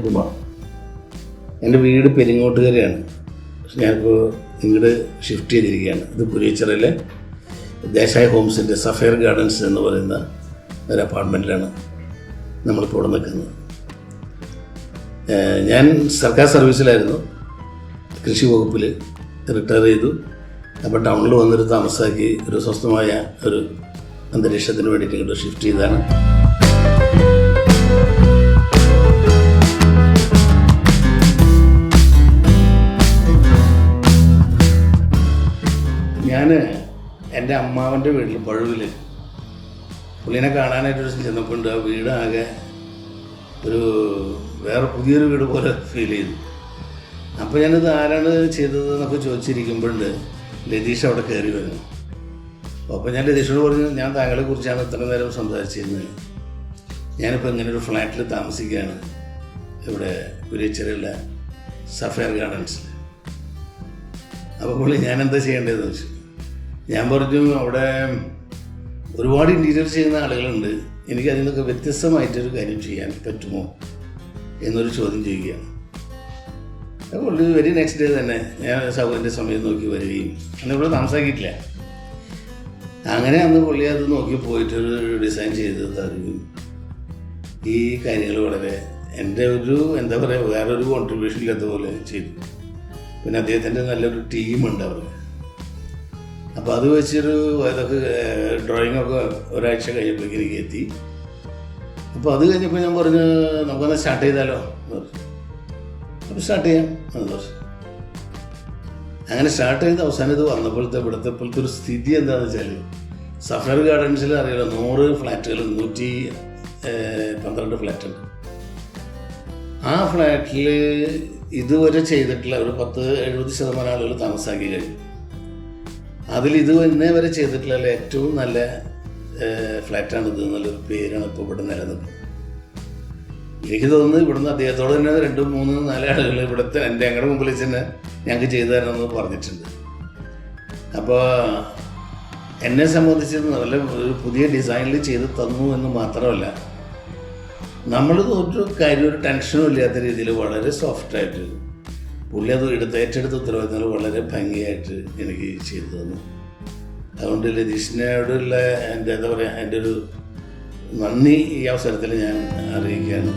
കുമാർ. എൻ്റെ വീട് പെരിങ്ങോട്ടുകരയാണ്. ഞാനിപ്പോൾ ഇങ്ങോട്ട് ഷിഫ്റ്റ് ചെയ്തിരിക്കുകയാണ്. ഇത് പുലിയച്ചിറയിലെ ദേശായി ഹോംസിൻ്റെ സഫയർ ഗാർഡൻസ് എന്ന് പറയുന്ന ഒരു അപ്പാർട്ട്മെൻറ്റിലാണ് നമ്മളിപ്പോൾ ഇവിടെ നിൽക്കുന്നത്. ഞാൻ സർക്കാർ സർവീസിലായിരുന്നു, കൃഷി വകുപ്പിൽ റിട്ടയർ ചെയ്തു. അപ്പോൾ ടൗണിൽ വന്നൊരു താമസാക്കി ഒരു സ്വസ്ഥമായ ഒരു അന്തരീക്ഷത്തിന് വേണ്ടിയിട്ട് ഇങ്ങോട്ട് ഷിഫ്റ്റ് ചെയ്താണ്. ഞാൻ എൻ്റെ അമ്മാവൻ്റെ വീട്ടിൽ പഴുവിൽ പുള്ളിനെ കാണാനായിട്ടൊരു ചെന്നപ്പോൾ ആ വീടാകെ ഒരു വേറെ പുതിയൊരു വീട് പോലെ ഫീൽ ചെയ്തു. അപ്പോൾ ഞാനിത് ആരാണ് ചെയ്തത് എന്നൊക്കെ ചോദിച്ചിരിക്കുമ്പോഴുണ്ട് ലതീഷ് അവിടെ കയറി വരുന്നു. അപ്പോൾ ഞാൻ ലതീഷോട് പറഞ്ഞു, ഞാൻ താങ്കളെ കുറിച്ചാണ് ഇത്ര നേരം സംസാരിച്ചിരുന്നത്. ഞാനിപ്പോൾ ഇങ്ങനെ ഒരു ഫ്ലാറ്റിൽ താമസിക്കുകയാണ് ഇവിടെ പുലിയച്ചിറയിലെ സഫയർ ഗാർഡൻസിൽ. അപ്പോൾ പുള്ളി ഞാനെന്താ ചെയ്യേണ്ടതെന്ന് വെച്ചു. ഞാൻ പറഞ്ഞു, അവിടെ ഒരുപാട് ഇൻറ്റീരിയർ ചെയ്യുന്ന ആളുകളുണ്ട്, എനിക്ക് അതിൽ നിന്നൊക്കെ വ്യത്യസ്തമായിട്ടൊരു കാര്യം ചെയ്യാൻ പറ്റുമോ എന്നൊരു ചോദ്യം ചെയ്യുകയാണ്. അപ്പോൾ പുള്ളി വെരി നെക്സ്റ്റ് ഡേ തന്നെ ഞാൻ സൗകര്യൻ്റെ സമയം നോക്കി വരികയും അന്ന് ഇവിടെ താമസാക്കിയിട്ടില്ല. അങ്ങനെ അന്ന് പുള്ളി അത് നോക്കി പോയിട്ടൊരു ഡിസൈൻ ചെയ്ത് തരുകയും ഈ കാര്യങ്ങൾ വളരെ എൻ്റെ ഒരു എന്താ പറയുക വേറൊരു കോൺട്രിബ്യൂഷൻ ഇല്ലാത്ത പോലെ ചെയ്തു. പിന്നെ അദ്ദേഹത്തിൻ്റെ നല്ലൊരു ടീമുണ്ട് അവർക്ക്. അപ്പോൾ അത് വെച്ചൊരു അതൊക്കെ ഡ്രോയിങ്ങൊക്കെ ഒരാഴ്ച കഴിഞ്ഞപ്പോഴേക്കും എനിക്ക് എത്തി. അപ്പോൾ അത് കഴിഞ്ഞപ്പോൾ ഞാൻ പറഞ്ഞു, നമുക്കൊന്ന് സ്റ്റാർട്ട് ചെയ്താലോ എന്ന് പറഞ്ഞു. അപ്പോൾ സ്റ്റാർട്ട് ചെയ്യാം എന്ന് പറഞ്ഞു. അങ്ങനെ സ്റ്റാർട്ട് ചെയ്ത് അവസാനം ഇത് വന്നപ്പോഴത്തെ ഇവിടുത്തെ ഒരു സ്ഥിതി എന്താണെന്ന് വെച്ചാൽ, സഫയർ ഗാർഡൻസിൽ അറിയാലോ 100 ഫ്ലാറ്റുകൾ, 112 ഫ്ലാറ്റുണ്ട്. ആ ഫ്ലാറ്റിൽ ഇതുവരെ ചെയ്തിട്ടുള്ള ഒരു 70% ആളുകൾ താമസാക്കി കഴിഞ്ഞു. അതിൽ ഇത് തന്നെ വരെ ചെയ്തിട്ടുള്ള ഏറ്റവും നല്ല ഫ്ലാറ്റാണിത് എന്നുള്ളൊരു പേരാണ് ഇപ്പോൾ ഇവിടെ നിലനിൽക്കുന്നത്. എനിക്ക് തോന്നുന്നു ഇവിടുന്ന് അദ്ദേഹത്തോട് തന്നെ 2, 3, 4 ആളുകൾ ഇവിടുത്തെ ഞങ്ങളുടെ മുമ്പിൽ വെച്ച് തന്നെ ഞങ്ങൾക്ക് ചെയ്തു തരണമെന്ന് പറഞ്ഞിട്ടുണ്ട്. അപ്പോൾ എന്നെ സംബന്ധിച്ച് നല്ല ഒരു പുതിയ ഡിസൈനിൽ ചെയ്ത് തന്നു എന്ന് മാത്രമല്ല, നമ്മൾ ഒരു കാര്യം ഒരു ടെൻഷനും ഇല്ലാത്ത രീതിയിൽ വളരെ സോഫ്റ്റായിട്ട് പുള്ളി അത് ഏറ്റെടുത്ത ഉത്തരവാദിത്തങ്ങൾ വളരെ ഭംഗിയായിട്ട് എനിക്ക് ചെയ്തു തന്നു. അതുകൊണ്ട് ലതീഷിനോടുള്ള എൻ്റെ എന്താ പറയുക, എൻ്റെ ഒരു നന്ദി ഈ അവസരത്തിൽ ഞാൻ അറിയിക്കുകയാണ്.